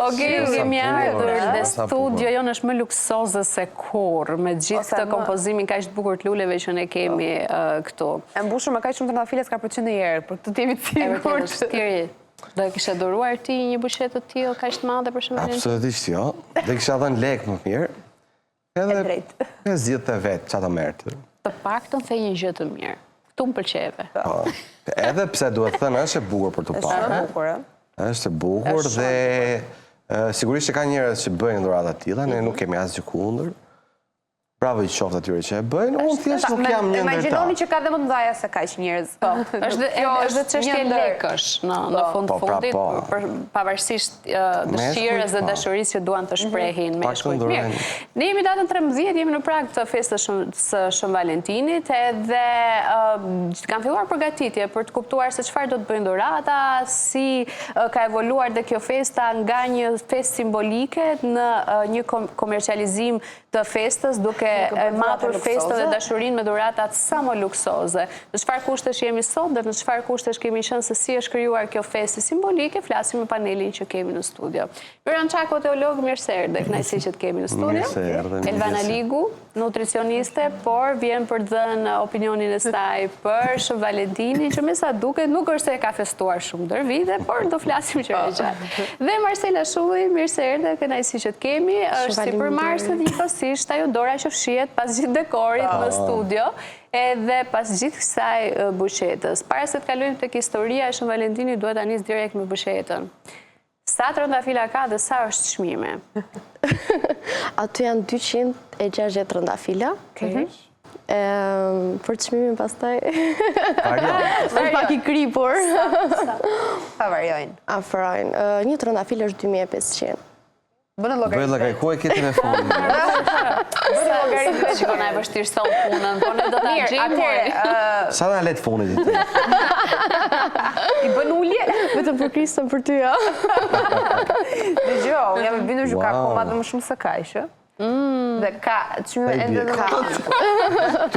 Okej, kemi ardhur dhe studio jonë është më luksoze se kurrë, me gjithë këtë kompozimin kaq të bukur të luleve që ne kemi këtu. E mbushur me kaq shumë trëndafile s'ka përqen ndonjëherë, për këtë jemi të sigurt. Do e kishe duruar ti një bushet të tillë kaq të madhe për Shën Valentin? Absolutisht jo. Dhe kisha dhënë lek më mirë. Edhe e zgjidhte vetë çfarë merrte. Të paktën the një gjë të mirë. Ktu më pëlqeve. Edhe pse duhet thënë është e bukur për të parë. Është e bukur dhe sigurisht që ka njerëz që bëjnë dhurata të tilla, ne nuk kemi asgjë kundër. Bravo i qoftë atyre që e bëjnë, unë thjesht nuk jam një ndërta. Imagjinoni që ka dhe më të ndaja se kaq njerëz. Është çështje lekësh në fund fundit, pavarësisht dëshirës dhe dashurisë që duan të shprehin meshkujt. Mirë. Ne jemi datën 13, jemi në prag të festës së Shën Valentinit edhe kanë filluar përgatitje për të kuptuar se çfarë do të bëjnë dhurata, si ka evoluar dhe kjo festa nga një festë simbolike në një komercializim të festës, duke matur festën dhe dashurinë me dhuratat sa më luksoze. Në çfarë kushtesh jemi sot dhe në çfarë kushtesh kemi qenë se si është krijuar kjo festë simbolike, flasim me panelin që kemi në studio. Yran Çako, teolog, mirë se erdhe, kënaqësi që të kemi në studio. Elvana Ligu, nutricioniste, por vjen për të dhënë opinionin e saj për Shën Valentinin, që me sa duket nuk është se e ka festuar shumë ndër vite, por do flasim që e gjatë. Dhe Marcela Shulli, mirë se erdhe, kënaqësi që të kemi, është sipërmarrëse gjithësisht ajo Dora që fshihet pas gjithë dekorit në studio edhe pas gjithë kësaj bushetës. Para se të kalojmë tek historia e Shën Valentinit, duhet ta nis direkt me bushetën. Sa trëndafila ka dhe sa është çmimi? Aty janë 260 trëndafila. Për çmimin pastaj është pak i kripur. Sa varjojnë? Afrojnë. Një trëndafil është 2500. Bënë llogaritë. Bëj ku e ke telefonin? Bënë llogaritë. Shikon ai vështirë son punën, po ne do ta gjejmë. Sa na let fonit ditë? I bën ulje? Vetëm për Kristën për ty, ja. Dëgjoj, unë jam e bindur që ka akoma dhe më shumë se kaq, dhe ka çmime ende dhe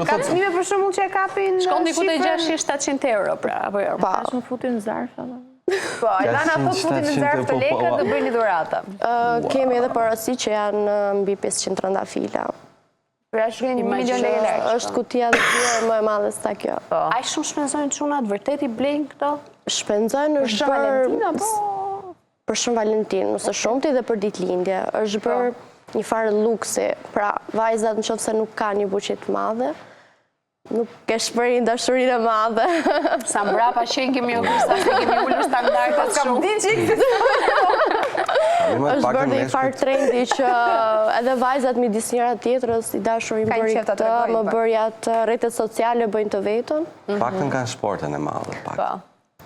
ka çmime për shembull që e kapin shkon diku te 600-700 euro pra apo jo. Tash më futin në zarf edhe. Po, Elana thot futin në zarf të lekët dhe bëjnë dhurata. Kemi edhe parazi që janë mbi 500 trëndafila. Pra shkojnë 1 milion lekë. Është kutia dhe tyre më e madhe se kjo. Aq shumë shpenzojnë çunat, vërtet i blejnë këto? Shpenzojnë është për Shën Valentin, nëse shumti dhe për ditëlindje. Është bërë një farë luksi. Pra, vajzat nëse nuk kanë një buqe të madhe, nuk ke shpërin dashurinë e madhe. Sa mbrapa qenë kemi ullur standardet shumë. Është bërë dhe i farë trendi që edhe vajzat midis njëra tjetrës i dashurin bëri këtë, më bërja të rrjetet sociale bëjnë të vetën. Paktën kanë sporten e madhe.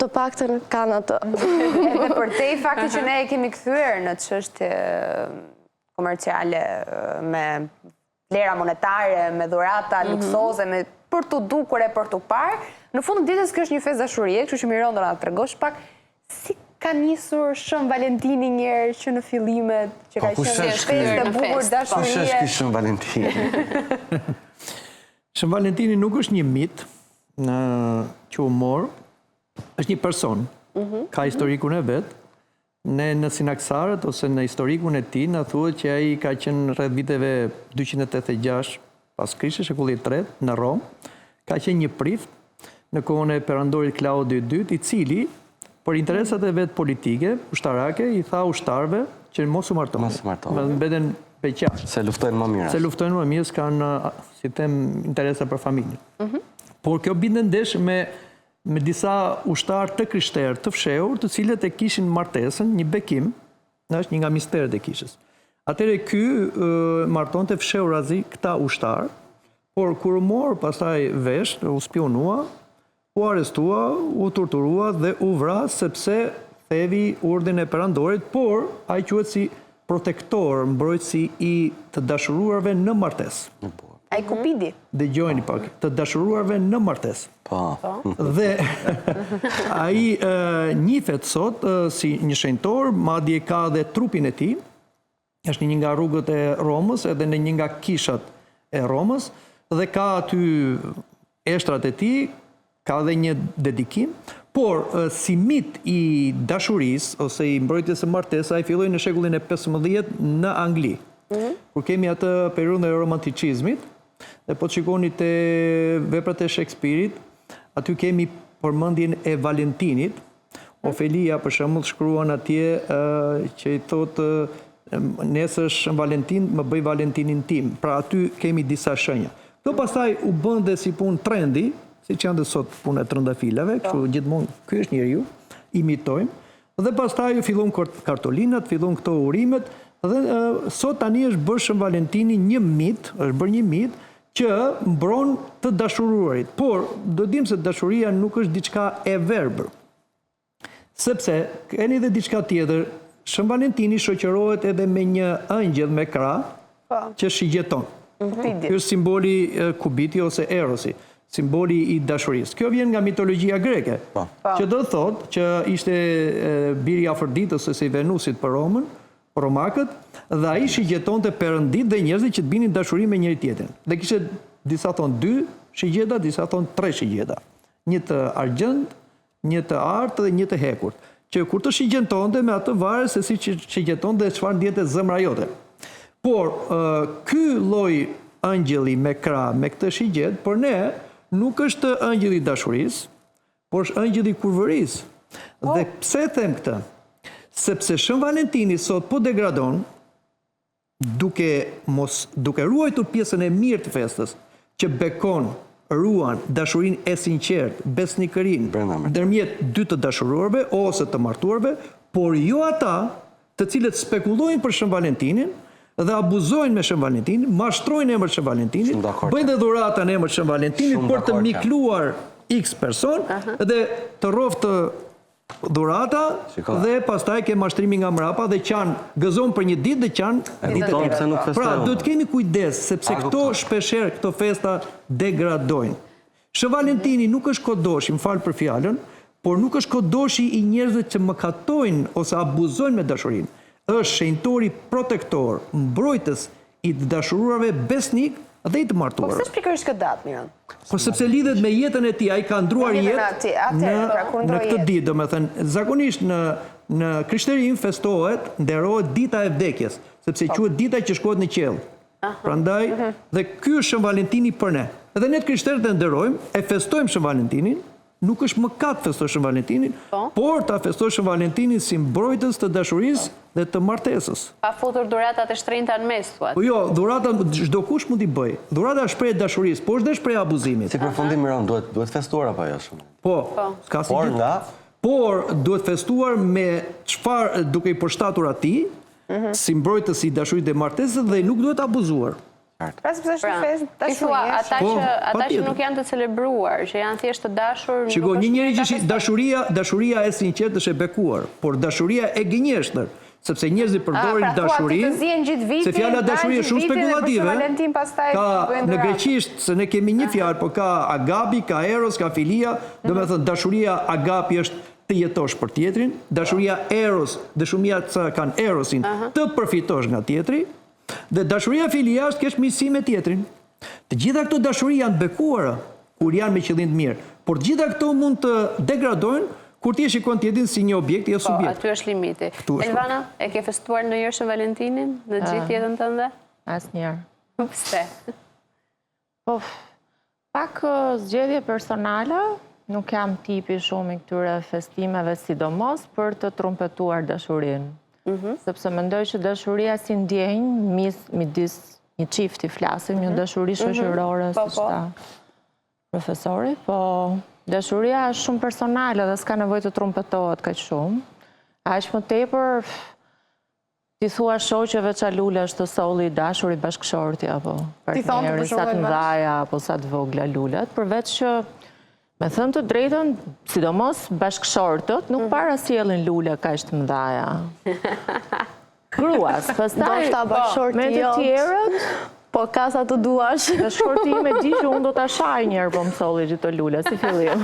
Të paktën kanë atë. Edhe për te i fakti që ne e kemi kthyer në çështje komerciale me lera monetare, me dhurata luksoze, për të dukur e për të parë. Në fund të ditës kjo është një festë dashurie, kështu që miron do na tregosh pak si ka nisur Shën Valentini njerë që në fillimet që ka qenë festë e bukur dashurie. Kush është ky Shën Valentini? Shën Valentini nuk është një mit që u mor, është një person. Ka historikun e vet. Ne në Sinaksarët ose në historikun e tij na thuhet që ai ka qenë rreth viteve 286 pas Krishtit, shekulli 3 në Rom, ka qenë një prift në kohën e perandorit Klaudi II, i cili për interesat e vet politike, ushtarake, i tha ushtarëve që mos u martonin. Mbeten beqar. Se luftojnë më mirë. Se luftojnë më mirë, kanë, si them, interesa për familjen. Por kjo binte ndesh me disa ushtarë të krishterë të fshehur, të cilët e kishin martesën, një bekim, është një nga misteret e kishës. Atëre ky martonte fshehurazi këta ushtarë, por kur u mor pastaj vesh, u spionua, u arrestua, u torturua dhe u vras sepse thevi urdhrin e perandorit, por ai quhet si protektor, mbrojtësi i të dashuruarve në martesë. Ai Kupidi. Dëgjojeni pak, të dashuruarve në martesë. Dhe ai njihet sot si një shenjtor, madje ka dhe trupin e tij. Është një nga rrugët e Romës, edhe në një nga kishat e Romës, dhe ka aty eshtrat e tij, ka dhe një dedikim, Por, si mit i dashuris, ose i mbrojtjes së martesa, i filloi në shekullin e 15 në Angli. Kur kemi atë periudhën e romanticizmit, dhe po të shikoni të veprat e Shakespeare-it, aty kemi përmendjen e Valentinit. Ofelia, për shembull, shkruan atje që i thotë nesër Shën Valentin, më bëj Valentinin tim. Pra aty kemi disa shenja. Këto pastaj u bën dhe si punë trendi, si që janë dhe sot punë e trëndafilave, kështu gjithmonë ky është njeriu, imitojmë, dhe pastaj fillon kartolinat, fillon këto urimet, dhe sot tani është bërë Shën Valentini një mit, është bërë një mit, që mbron të dashuruarit. Por, do dim se dashuria nuk është diçka e verbër. Sepse, keni dhe diçka tjetër, Shën Valentini shoqërohet edhe me një ëngjëll me krah, që shigjeton. Kjo është simboli kubiti ose erosi, simboli i dashurisë. Kjo vjen nga mitologjia greke, që do thot që ishte biri Afroditës ose i Venusit për Romën, romakët, dhe ai shigjetonte perëndit dhe njerëzit që të binin dashuri me njëri tjetrin. Dhe kishte disa thon 2 shigjeta, disa thon 3 shigjeta. Një të argjend, një të artë dhe një të hekurt. Që kur të shigjetonte me atë varet se si shigjetonte dhe çfarë ndjete zemra jote. Por, ky lloj ëngjëlli me krah, me këtë shigjet, për ne nuk është ëngjëlli i dashurisë, por është ëngjëlli i kurvërisë. Dhe pse them këtë? Sepse Shën Valentini sot po degradon, duke ruajtur pjesën e mirë të festës, që bekon, ruan dashurinë e sinqertë, besnikërinë, ndërmjet dy të dashuruarve ose të martuarve, por jo ata të cilët spekulojnë për Shën Valentinin dhe abuzojnë me Shën Valentinin, mashtrojnë emër Shën Valentinin, bëjnë dhe dhurata në emër Shën Valentinin për të mikluar X person dhe të rroftë dhurata dhe pastaj ke mashtrimi nga mrapa dhe qanë gëzon për një ditë dhe qanë ditë tjetër. Pra, do të kemi kujdes, sepse këto shpeshherë, këto festa degradojnë. Shën Valentini nuk është kodoshi, më falë për fjalën, por nuk është kodoshi i njerëzve që mëkatojnë ose abuzojnë me dashurinë. Është shenjtori protektor, mbrojtës i të dashuruarve, besnik dhe i të martuar. Po pse pikërisht këtë datë, Miran? Po sepse lidhet me jetën e tij, ai ka ndruar jetë në këtë ditë, domethënë zakonisht në krishterinë festohet, nderohet dita e vdekjes, sepse quhet dita që shkohet në qiell. Prandaj dhe ky është Shën Valentini për ne. Edhe ne krishterët e nderojmë, e festojmë Shën Valentinin. Nuk është mëkat festoj Shën Valentinin, por ta festoj Shën Valentinin si mbrojtës të dashurisë dhe të martesës. Pa futur dhuratat e shtrenjta në mes, thuat. Po jo, dhurata çdo kush mund t'i bëj. Dhurata është shprehje dashurisë, por është dhe shprehje abuzimit. Si përfundim Miran, duhet festuar apo jo shumë? Po, s'ka si gjë. Por duhet festuar me çfarë duke i përshtatur atij, si mbrojtës i dashurisë dhe martesës dhe nuk duhet abuzuar. Pra sepse është një festë dashurie. Ata që nuk janë të celebruar, që janë thjesht të dashur. Shiko, një njeri që dashuria e sinqertë është e bekuar, por dashuria e gënjeshtër, sepse njerëzit përdorin dashurinë, se fjala dashurie është shumë spekulative. Ka në greqisht, se ne kemi një fjalë, por ka agapi, ka eros, ka filia, domethënë dashuria agapi është të jetosh për tjetrin, dashuria eros, dhe shumica kanë erosin, të përfitosh nga tjetri. Dhe dashuria filia është kesh miqësi me tjetrin. Të gjitha këto dashuri janë bekuara kur janë me qëllim të mirë, por të gjitha këto mund të degradojnë kur ti e shikon tjetrin si një objekt jo subjekt. Aty është limiti. Elvana, e ke festuar ndonjëherë Shën Valentinin në gjithë jetën tënde? Asnjëherë. Pse? Po, pak zgjedhje personale, nuk jam tipi shumë i këtyre festimeve, sidomos për të trumpetuar dashurinë. Sepse mendoj që dashuria si ndjenjë midis një çifti flasim, një dashuri shoqërore, siç tha profesori, po dashuria është shumë personale dhe s'ka nevojë të trumpetohet kaq shumë. Aq më tepër ti thua shoqeve ça lule është solli i dashur i bashkëshorti apo partneri, sa të mëdha apo sa të vogla lulet, përveç që me thënë të drejtën, sidomos bashkëshortët, nuk para sjellin lule kaq të mëdha. Gruas, pastaj me të tjerët, po ka sa të duash. Bashkëshorti im e di që unë do ta shaj një herë po më solli gjithë lule si fillim.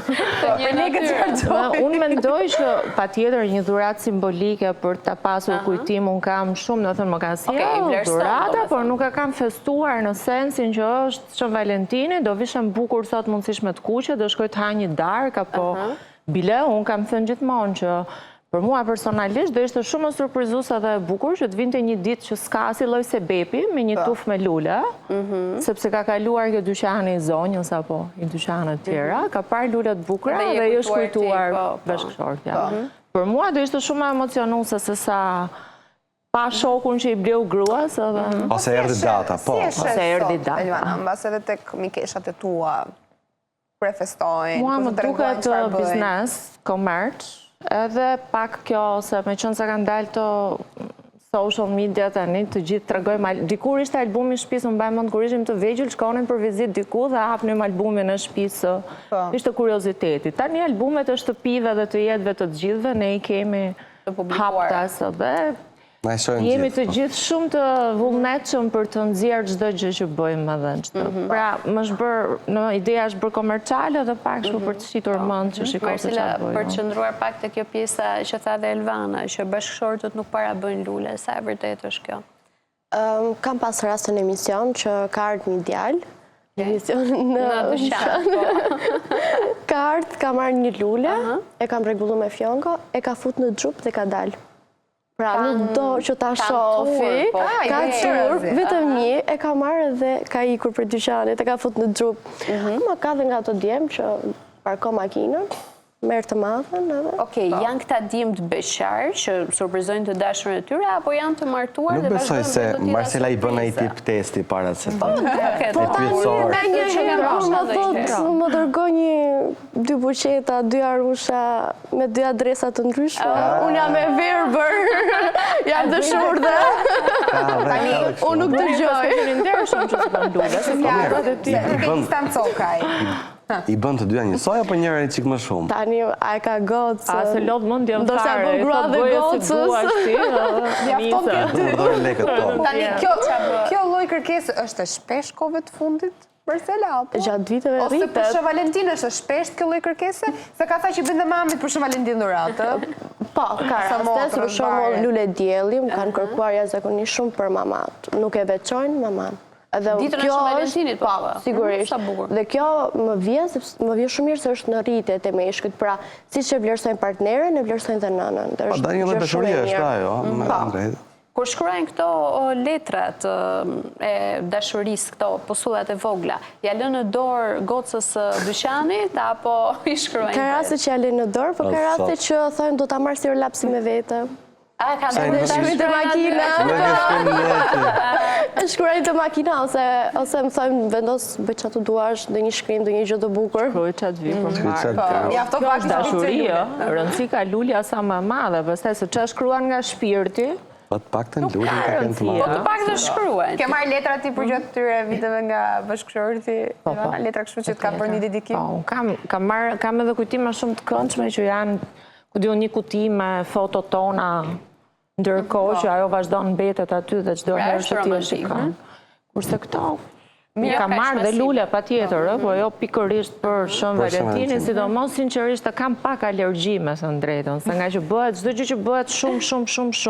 Unë mendoj që patjetër një dhuratë simbolike për ta pasur kujtim, unë kam shumë, do të thënë më ka sjellë dhurata, por nuk e kam festuar në sensin që është Shën Valentini, do vishëm bukur sot mundësisht me të kuqe, do shkoj të ha një darkë apo Bile, unë kam thënë gjithmonë që për mua personalisht do ishte shumë surprizuese dhe e bukur që të vinte një ditë që s'ka si lloj sebepi me një tufë me lule, sepse ka kaluar kjo dyqani i zonjës apo i dyqanet tjera, ka parë lule të bukura dhe i është kujtuar bashkëshortja. Për mua do ishte shumë emocionuese se sa pa shokun që i bleu gruas edhe... Ose erdhi data, po. Ose erdhi data. Elvana, mbas edhe tek mikeshat e tua prefestojnë, mua më duket biznes, komerç, edhe pak kjo, se me qënë se kanë dalë të social media tani, të gjithë tregojmë, dikur ishte albumi në shtëpisë, më mbaj mend kur ishim të vegjël, shkonin për vizit diku dhe hapnim albumin në shtëpisë. Ishte kurioziteti. Tani albumet e shtëpive dhe të jetëve të gjithëve, ne i kemi haptas dhe jemi të gjithë shumë të vullnetshëm për të nxjerrë çdo gjë që bëjmë edhe çdo. Pra, më në ideja është bërë komerciale dhe pak shumë për të shitur mend që shikoj se çfarë bëjmë. Për të qëndruar pak te kjo pjesa që tha dhe Elvana, që bashkëshortët nuk para bëjnë lule, sa e vërtet është kjo? Kam pas rast në emision që ka ardhur një djalë, emision në ka ardhur, ka marrë një lule, e kam rregulluar me fjongo, e ka fut në xhup dhe ka dalë. Pra, nuk do që ta shofi, ka tur, vetëm një, e ka marrë dhe ka ikur për dyqanit, e ka fut në xhup. Ma ka dhe nga të djemë që parko makinën, merë të madhen edhe... Okej, janë këta djemë të beqarë që surprizojnë të dashurën e tyre, apo janë të martuar dhe vazhdojnë? Nuk besoj se Marcela i bën ai tip testi para se të... Më dërgoj një 2 buqeta, 2 arusha me 2 adresa të ndryshme. Unë jam e verbër, jam të shurdhe. Unë nuk dëgjoj. I bën të dyja njësoj, apo njëra një qikë më shumë? Tani, a e ka gocës. A se lodhë mund t'jëm fare. Do se bën grua dhe gocës. Jafton këtë Tani, kjo lloj kërkesë është shpesh kohëve të fundit? Marcela, apo? Gjatë viteve rritet. Ose për Shën Valentin është shpesh kjo lloj kërkese? Se ka thënë që bën dhe mamit për Shën Valentin dhuratë. Po, ka raste, për shembull lule dielli, më kanë kërkuar jashtëzakonisht shumë për mamat. Nuk e veçojnë maman. Ditën e Shën Valentinit, po, sigurisht. Dhe kjo më vjen shumë mirë se është në rritje të meshkujt, pra siç e vlerësojnë partneren, e vlerësojnë dhe nënën. Po, da një lloj dashurie është ajo, me drejtë. Kur shkruajnë këto letrat e dashurisë, këto postullat e vogla, ja lënë në dorë gocës dyqanit, apo i shkruajnë? Ka raste që ja lënë në dorë, po ka raste që thonë do ta marr si relapsi me vete. A, ka në shkruajnë të makina. Shkruajnë të makina, ose më thojmë vendos bëj që tu duash dhe një shkrim dhe një gjë të bukur. Shkruaj që të vipë më marë. Kjo është dashuria, rëndësika lulja sa më madhe, përste se që shkruan nga shpirti, Po të pak të në lullin ka kënë të madhe. Po të pak të shkruajnë. Ke marrë letra ti për gjatë tyre viteve nga bashkëshorti? Letra kështu që të ka për një dedikim? Kam edhe kujtima shumë të këndshme që janë, ku diu një kuti me foto tona, ndërkohë që ajo vazhdon mbetet aty dhe çdo herë që ti e shikon. Kurse këto ka marrë dhe lule patjetër, po jo pikërisht për Shën Valentinin, sidomos sinqerisht kam pak alergji me thënë drejtën, se nga që bëhet çdo gjë që bëhet shumë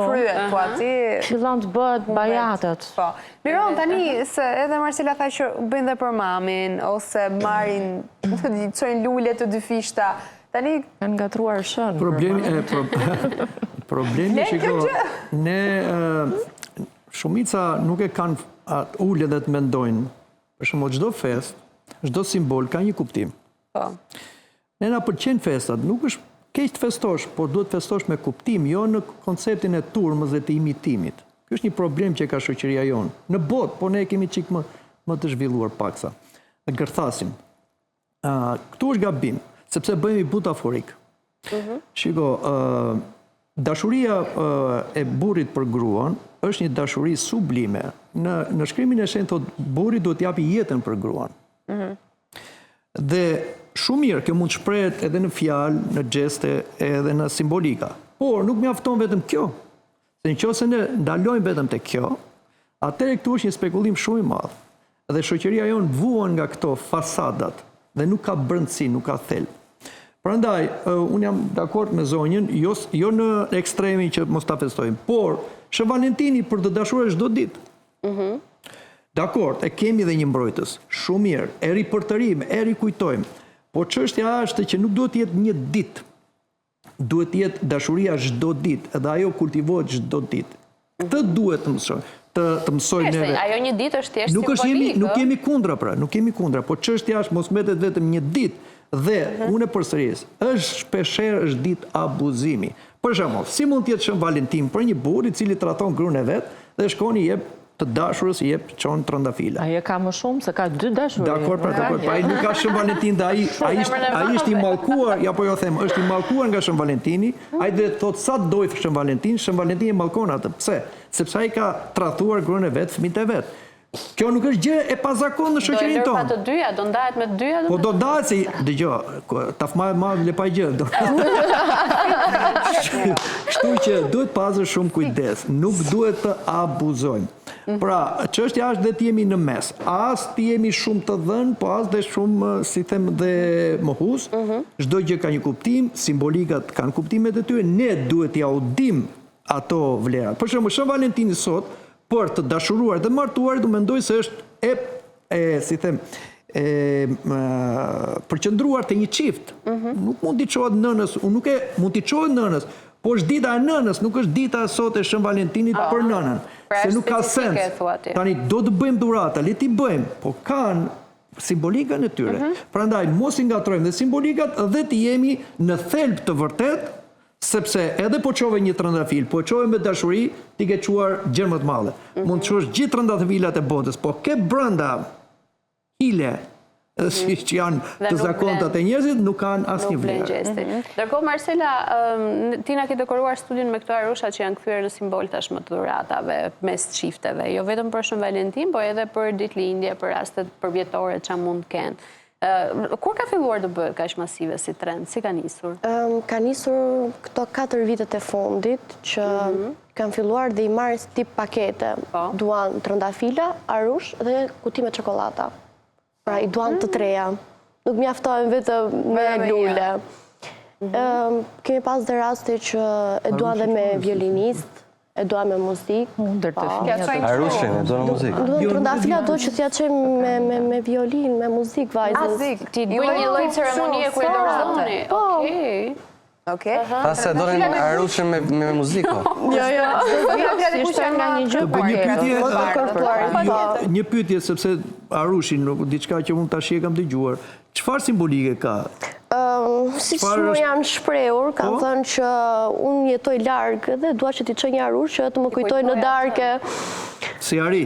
kryet, po aty fillon të bëhet bajatet. Po. Miron, tani se edhe Marcela tha që bëjnë dhe për mamin ose marrin të çojnë lule të dy fishta. Tani kanë ngatruar Shën. Problemi që ne shumica nuk e kanë atë ullë dhe të mendojnë. Për shumë, çdo fest, çdo simbol ka një kuptim. Ne na pëlqen festat, nuk është keq të festosh, por duhet të festosh me kuptim, jo në konceptin e turmës dhe të imitimit. Ky është një problem që ka shoqëria jonë. Në botë, po ne kemi çik më të zhvilluar paksa. E gërthasim. Këtu është gabim, sepse bëhemi butaforik. Shiko, dashuria e burrit për gruan është një dashuri sublime. Në shkrimin e shenjtë thot burri duhet t'japi jetën për gruan. Dhe shumë mirë kjo mund shprehet edhe në fjalë, në gjeste, edhe në simbolika. Por nuk mjafton vetëm kjo. Se nëse ne ndalojmë vetëm te kjo, atëherë këtu është një spekulim shumë i madh. Dhe shoqëria jonë vuan nga këto fasadat dhe nuk ka brendësi, nuk ka thelb. Prandaj, unë jam dakord me zonjën, jo në ekstremin që mos ta festojmë, por Shën Valentini për të dashuar çdo ditë. Dakord, e kemi dhe një mbrojtës, shumë mirë, e ripërtërim, e rikujtojmë, por çështja është që nuk duhet të jetë një ditë duhet jetë dashuria çdo ditë, edhe ajo kultivohet çdo ditë. Këtë duhet të mësoj. Të mësojmë neve. Ajo një ditë është thjesht simbolikë. Nuk jemi kundra pra, nuk jemi kundra, po çështja është mos mbetet vetëm një ditë dhe unë përsëris, është shpeshherë është ditë abuzimi. Për shembull, si mund të jetë Shën Valentin për një burr I cili traton gruan e vet dhe shkon I jep të dashurës I jep çon trëndafila. Ai e ka më shumë se ka 2 dashuri. Dakor, pa ai nuk ka Shën Valentin, dhe ai është I mallkuar, ja po jo them, është I mallkuar nga Shën Valentini, ai do të thotë sa doj Shën Valentin e mallkon atë. Pse? Sepse ai ka tradhuar gruan e vet, fëmijët e vet. Kjo nuk është gjë e pazakontë në shoqërinë tonë. Do të dyja, do ndahet me të dyja. Po do ndahet se dëgjoj, tafma le pa gjë. Kështu që duhet pasur shumë kujdes, nuk duhet të abuzojmë. Pra, çështja është dhe të jemi në mes. As të jemi shumë të dhënë, po as dhe shumë, si them, dhe mohus. Çdo gjë ka një kuptim, simbolikat kanë kuptimet e tyre, ne duhet t'i audim ato vlerat. Për shembull, Shën Valentini sot për të dashuruar dhe martuar, do mendoj se është si them, përqendruar te një çift. Nuk mund t'i çohet nënës, unë nuk mund t'i çohet nënës, po është dita e nënës, nuk është dita sot e Shën Valentinit për nënën. Se nuk ka sens. Tani do të bëjmë dhurata, le t'i bëjmë, po kanë simbolikën e tyre. Prandaj mos I ngatrojmë dhe simbolikat dhe të jemi në thelb të vërtet. Sepse edhe po qove një trëndafil, po qove me dashuri, ti ke quar gjë më të madhe. Mund të qosh gjithë trëndafilat e botës, po ke brenda hile, që janë të zakontat e njerëzit, nuk kanë asnjë vlerë. Ndërkohë, Marcela, ti na ke dekoruar studion me këto arusha që janë kthyer në simbol tashmë të dhuratave mes çifteve, jo vetëm për Shën Valentin, po edhe për ditëlindje, për rastet përvjetore që mund të kenë. Kur ka filluar të bëhet kaq masive si trend? Si ka nisur? Ka nisur këto 4 vitet e fundit që kanë filluar dhe I marrin tip pakete. Duan trëndafila, arush dhe kuti me çokoladata. Pra I duan të treja. Nuk mjaftojnë vetëm me lule. Kemi pas dhe raste që e duan dhe me violinist, e duan me muzikë. Arushin, e duan me muzikë. Trëndafila do që t'ja qenë me violin, me muzikë, vajzës. Ti bëj një lloj ceremonie ku I dorëzoni. Okej. Pastaj donin arushin me muzikë. Jo. Ishte nga një gjë Një pyetje sepse arushin diçka që mund tash e kam dëgjuar. Çfarë simbolike ka? Si që janë shprehur, kanë thënë që unë jetoj largë dhe dua që t'i çoj një arush që të më kujtoj në darkë. Si ari?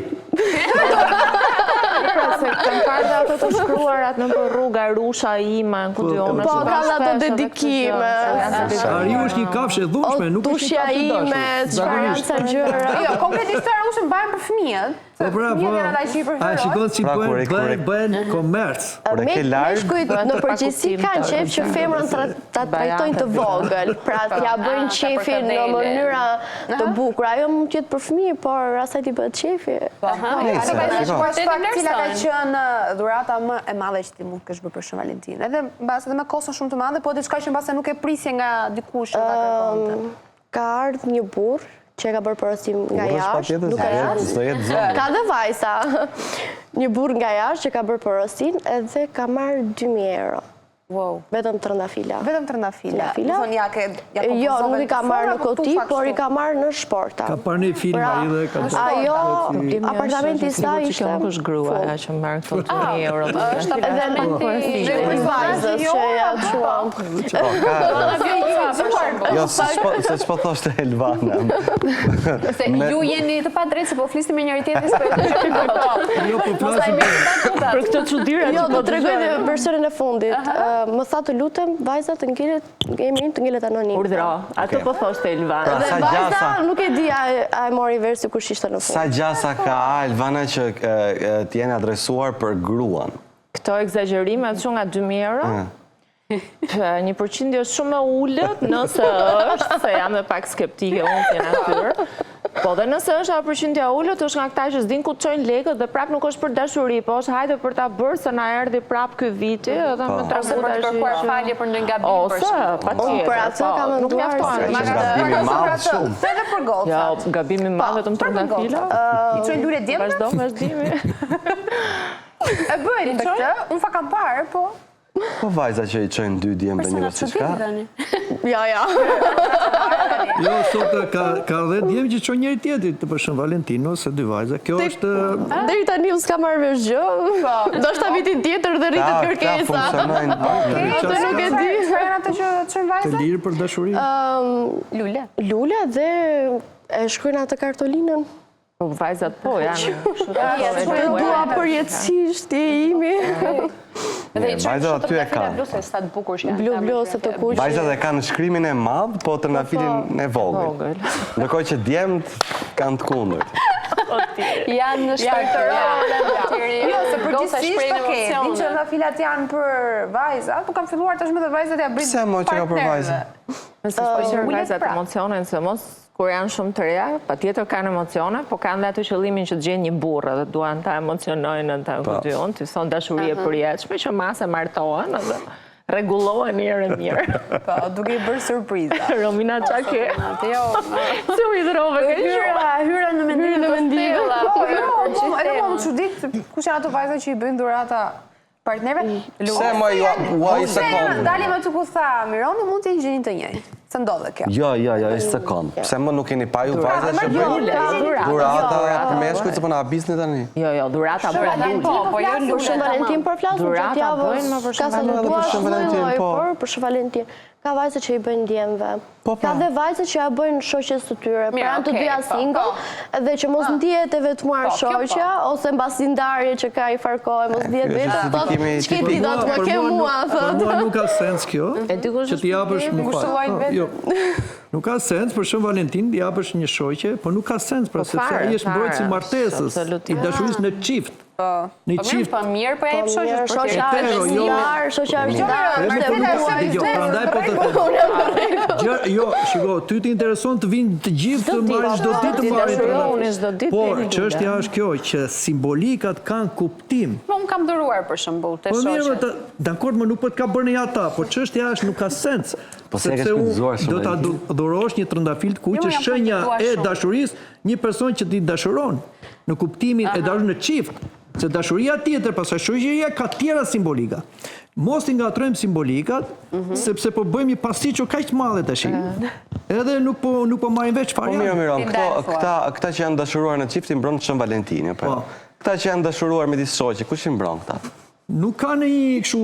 Pra se kanë parë dhe ato të shkruarat në rruga Rusha ime, ku dy ona. Po, ka dhe ato dedikime. Ari është një kafshë e dhunshme, nuk është Tushja ime, çfarë janë sa gjëra. Jo, konkretisht arushën bëjmë për fëmijët. Po pra, shikon si bëhen komerc. Meshkujt në përgjithësi kanë qef që femrën ta trajtojnë të vogël, pra t'ja bëjnë qefin në mënyra të bukur. Ajo mund të jetë për fëmijë, por asaj t'i bëhet qefi. Cila ka qenë dhurata më e madhe që ti mund kesh bërë për Shën Valentin? Edhe mbas edhe me koston shumë të madhe, po diçka që mbase nuk e prisje nga dikush ta kërkonte. Ka ardhur një burr që e ka bërë porosim nga jashtë. Ka dhe vajza. Një burr nga jashtë që ka bërë porosin edhe ka marrë 2.000 euro. Wow. Vetëm trëndafila. Vetëm trëndafila. Jo, nuk I ka marrë në koti, por I ka marrë në shporta. Ka parë një film ai dhe ka bërë. Ajo, apartamenti I saj ishte. Nuk është gruaja që merr këto 2.000 euro. Është apartamenti I vajzës që ja çuam. Jo, se ç'po thoshte Elvana. Se ju jeni të padrejtë se po flisni me njëri tjetrin. Jo, po flasim për këtë çuditëra. Jo, do t'rregoj versionin e fundit. Më tha të lutem, vajza të ngjilet anonim. Urdhra, ato po thoshte Elvana. Dhe vajza nuk e di a e mori versi kush ishte në fund. Sa gjasa ka Elvana që t'jene adresuar për gruan? Këto egzagjerime që nga 2.000 euro? Një përqindje është shumë e ullët, nëse është, se jam dhe pak skeptike unë të natyrë. Po dhe nëse është a përqindja ullët, është nga këta që s'din ku të qojnë lekët dhe prap nuk është për dashuri, po është hajde për ta bërë se na erdhi prap ky viti, edhe me të ose për të kërkuar falje për një gabim për shkak. Ose, patjetër. Për atë ka menduar gabimi i madh shumë. Edhe për gocat. Jo, gabimi i madh vetëm trëndafila. I çojnë lule djembe? Vazhdo vazhdimi. E bëjnë të këtë, unë fa kam parë, po... Po vajza që i qojnë 2 djemë dhe një vështë qka? Ja. Jo, sot ka dhe djemë që qojnë njëri tjetrit, të përshën Valentino, se 2 vajza. Kjo është... Deri tani s'ka marrë vesh gjë. Do shta vitin tjetër dhe rritet kërkesa. Ta funksionojnë Ato nuk e di. Çfarë janë ato që çojnë Të vajza? lirë për dashuri. Lula dhe e shkruajnë atë kartolinën. Vajzat po, janë... Të dua përjetësisht i imi. Vajzat aty e kanë. Blu, se të kuqe. Vajzat e kanë shkrimin e madh, po të trëndafilin e vogël. Ndërkohë që djemët kanë të kundërt. Janë në shpirtërore. Jo, se përgjithsisht din që trëndafilat janë për vajzat, po kam filluar tashmë dhe vajzat ja bëjnë Pse mo që ka për vajza? Nëse shpërqyrë vajzat emocionin, se mos kur janë shumë të reja, pa tjetër kanë emocione, po kanë dhe atë qëllimin që të gjenë një burrë dhe duan ta emocionojnë në ta këtyon, të son dashurie përjetshme që masë martohen dhe regulohen njërë mirë. Po, duke i bërë surpriza. Romina qa ke? Si u hidrove ke Hyra në mendim. Po, edhe po më çudit, kush janë ato vajza që i bëjnë dhurata partnerëve? Pse mo i sekondë? Dalim aty ku tha Mironi, mund të gjeni të njëjtë. Se ndodhe kjo. Jo, i sekondë. Pse mo nuk keni pa ju vajza që bëjnë dhurata për meshkujt, se po na bisni tani? Jo, dhurata bëjnë. Për Shën Valentin për flasëm që t'javës, ka sa të duash mëlloj, por për Shën Valentin. Ka vajzë që i bëjnë djemve. Ka dhe vajzë që ja bëjnë shoqes të tyre. Pra janë të dyja single, dhe që mos ndihet e vetmuar shoqja, ose mbasi ndarje që ka i farkoj, mos ndihet vetë, thot, ç'ke ti do të më ke mua, thot. Për mua nuk ka sens kjo, që t'i japësh më falë. Nuk ka sens për Shën Valentin t'i japësh një shoqe, po nuk ka sens, pra sepse ai është mbrojtësi i martesës, i dashurisë në çift. Në çift. Po mirë, po e jep shoqës. Shoqja Jo, shiko, ty të intereson të vinë të gjithë të marrë çdo ditë të marrë. Por çështja është kjo që simbolikat kanë kuptim. Po më kam dhuruar për shembull te shoqja. Po mirë, dakord, më nuk po të ka bërë ata, po çështja është nuk ka sens. Sepse do ta dhurosh një trëndafil të kuq, shenja e dashurisë, një person që ti dashuron në kuptimin e dashurisë në çift. Se dashuria tjetër, pastaj shoqëria ka tjera simbolika. Mos i ngatrojmë simbolikat, sepse po bëjmë një pasticë kaq të madhe tash. Edhe nuk po marrin veç çfarë. Po mirë, këta që janë dashuruar në çift i mbron Shën Valentini, po. Këta që janë dashuruar midis shoqe, kush i mbron këta? Nuk ka në një kështu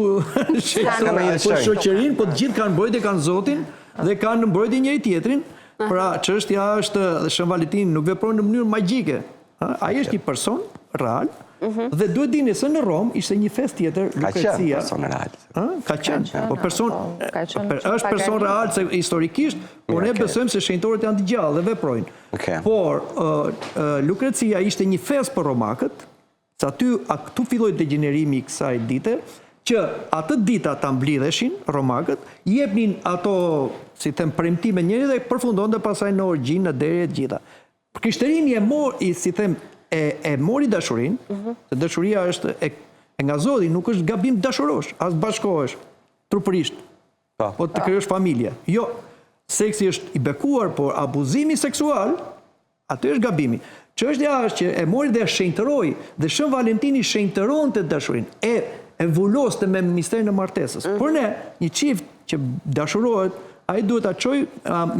shoqërinë, po të gjithë kanë mbrojtje, kanë Zotin dhe kanë mbrojtje njëri tjetrin. Pra çështja është Shën Valentini nuk vepron në mënyrë magjike. Ai është një person real. Dhe duhet dini se në Rom ishte një fest tjetër, Lukrecia. Ka qenë person real. Ka qenë. Është person real se historikisht, por ne besojmë se shenjtorët janë të gjallë dhe veprojnë. Por Lukrecia ishte një fest për romakët, se aty filloi degenerimi i kësaj dite, që atë dita ta mblidheshin romakët, jepnin ato, si them, premtime njëri dhe përfundonte pasaj në orgjinë, në derje të gjitha. Krishterimi e mori dashurin, se dashuria është e nga Zoti, nuk është gabim dashurosh, as bashkohesh, trupërisht, po të krijosh familje. Jo, seksi është i bekuar, por abuzimi seksual, aty është gabimi. Çështja është që e mori dhe shenjtëroi, dhe Shën Valentini shenjtëronte dashurin, e vuloste me misterin e martesës. Por ne, një çift që dashurohet, ai duhet ta çojë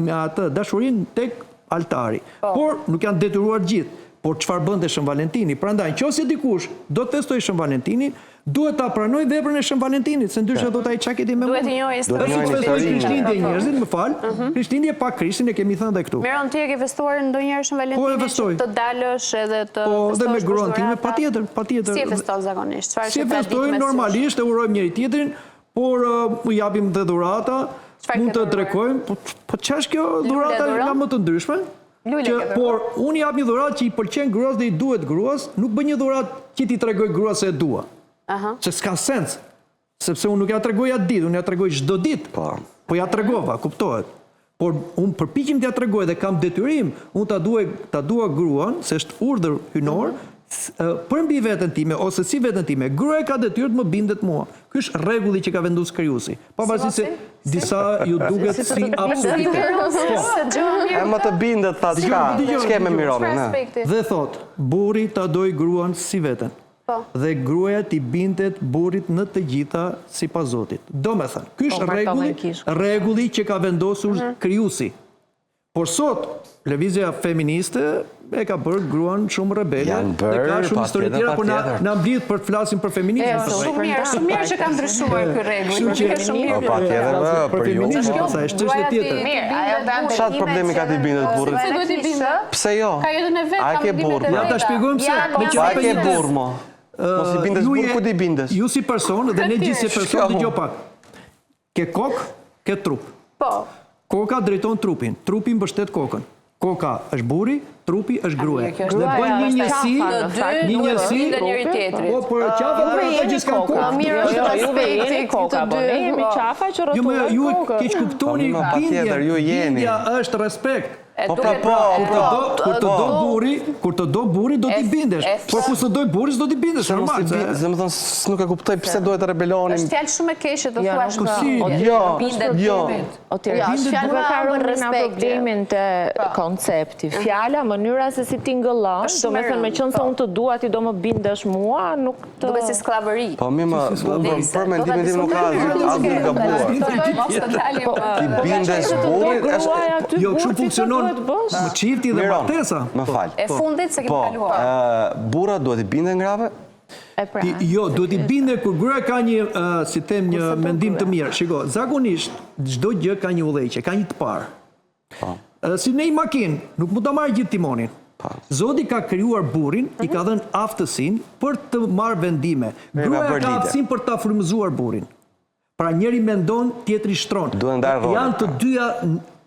me atë dashurin tek altari. Por nuk janë detyruar gjithë. Por çfarë bënte Shën Valentini? Prandaj, nëse dikush do të festojë Shën Valentinin, duhet ta pranoj veprën e Shën Valentinit, se ndryshe do ta i çaketi me mua. Duhet të njohë historinë. Krishtlindje e njerëzit, më fal. Krishtlindje pa Krishtin e kemi thënë edhe këtu. Miron, ti e ke festuar ndonjëherë Shën Valentinin? Të dalësh edhe të festosh. Dhe me gruan time, patjetër. Si e feston zakonisht? Si e festojmë normalisht, e urojmë njëri tjetrin, por u japim dhe dhurata, mund të drekojmë, po ç'është kjo dhurata nga më të ndryshme? Por unë jap një dhuratë që i pëlqen gruas dhe i duhet gruas, nuk bëj një dhuratë që ti tregoj gruas se e dua. Se s'ka sens. Sepse unë nuk ja tregoj atë ditë, unë ja tregoj çdo ditë. Po ja tregova, kuptohet. Por unë përpiqem t'ja tregoj dhe kam detyrim, unë ta dua gruan, se është urdhër hynor, për mbi veten time ose si veten time, gruaja ka detyrë të më bindet mua. Ky është rregulli që ka vendosur krijuesi. Pavarësisht se disa ju duket si absurd. E më të bindet tha çka? Ç'ke me Mironin, Dhe thot, burri ta doj gruan si veten. dhe gruaja t'i bindet burrit në të gjitha sipas Zotit. Do me thënë, ky është rregulli që ka vendosur krijuesi. Por sot, lëvizja feministe e ka bërë gruan shumë rebele dhe ka shumë histori tjera, por na mblidh për të flasim për feminizmin. Shumë mirë që ka ndryshuar ky rregull. Për feminizmin pastaj është çështje tjetër. Çfarë problemi ka t'i bindet burrit? Se duhet i bindet. Pse jo? Ka jetën e vet, A ke burr? Ja ta shpjegojmë pse. A ke burr mo? Mos i bindes burr, ku ti bindes? Ju si person dhe ne gjithë si person dëgjoj pak. Ke kokë, ke trup. Po. Koka drejton trupin, trupi mbështet kokën. Koka është burri, trupi është gruaja. Dhe bën një njësi, dhe njëri tjetrit. Po, por qafa për ata që s'kan kokë. Mirë është respekti koka, po ne jemi qafa që rrotullojnë Ju kokën. keq kuptoni bindja është respekt. Kur të do burri, do t'i bindesh. Por kur të doj burri, s'do t'i bindesh. Normal. Zemethënë, nuk e kuptoj pse duhet të rebelonim. Është fjalë shumë e keqe të thuash Jo. Fjala ka rënë në problemin të koncepti. Fjala, mënyra se si ti ngëllon, do me thënë me qënë se unë të dua ti do më bindesh mua, nuk të... duke si sklavëri. Po mi për mendimin tim nuk ka asgjë të gabuar. Ti bindesh burrit, jo, kështu funksionon më çifti dhe martesa. Më fal. E fundit se kemi kaluar. Burra duhet i binden grave? Jo, duhet i binde kur gruaja ka një, si them, një mendim të mirë. Shiko, zakonisht çdo gjë ka një udhëheqje, ka një të parë. Si në një makinë, nuk mund ta marrë gjithë timonin. Zoti ka krijuar burrin, i ka dhënë aftësinë për të marrë vendime. Gruaja ka aftësinë për ta frymëzuar burrin. Pra njëri mendon, tjetri shtron. Janë të dyja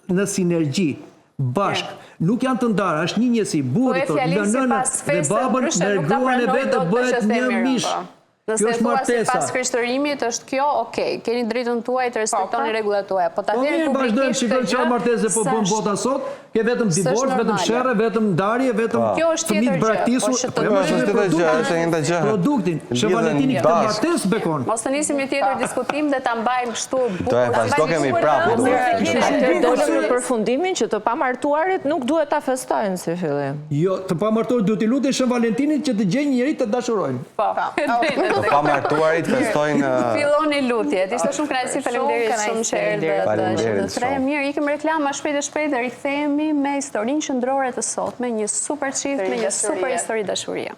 në sinergji, bashk. Nuk janë të ndarë, është një njësi. Burri thotë, në nënën dhe babën, me gruan e vetë të bëhet një mish. Nëse thua se pas krishtërimit është kjo, okej, keni drejtën tuaj të respektoni rregullat tuaja. Po ta thënë publikisht. Po vazhdojmë, shikojmë çfarë martese po bën bota sot, ke vetëm divorc, vetëm sherrë, vetëm ndarje, vetëm fëmijë braktisur. Është një gjë. Produktin, Shën Valentini këtë martesë bekon. Mos të nisim një tjetër diskutim dhe ta mbajmë kështu bukur. Do kemi prapë. Do të përfundimin që të pamartuarit nuk duhet ta festojnë si fillim. Jo, të pamartuarit duhet i lutin Shën Valentinit që të gjejnë njëri të dashurojnë. Po. Të pamartuarit festojnë... Filloni lutjet. Ishte shumë kënaqësi, faleminderit shumë që erdhët. Mirë, ikim reklama shpejt dhe rikthehemi me historinë qendrore të sotme, një super çift me një super histori dashurie.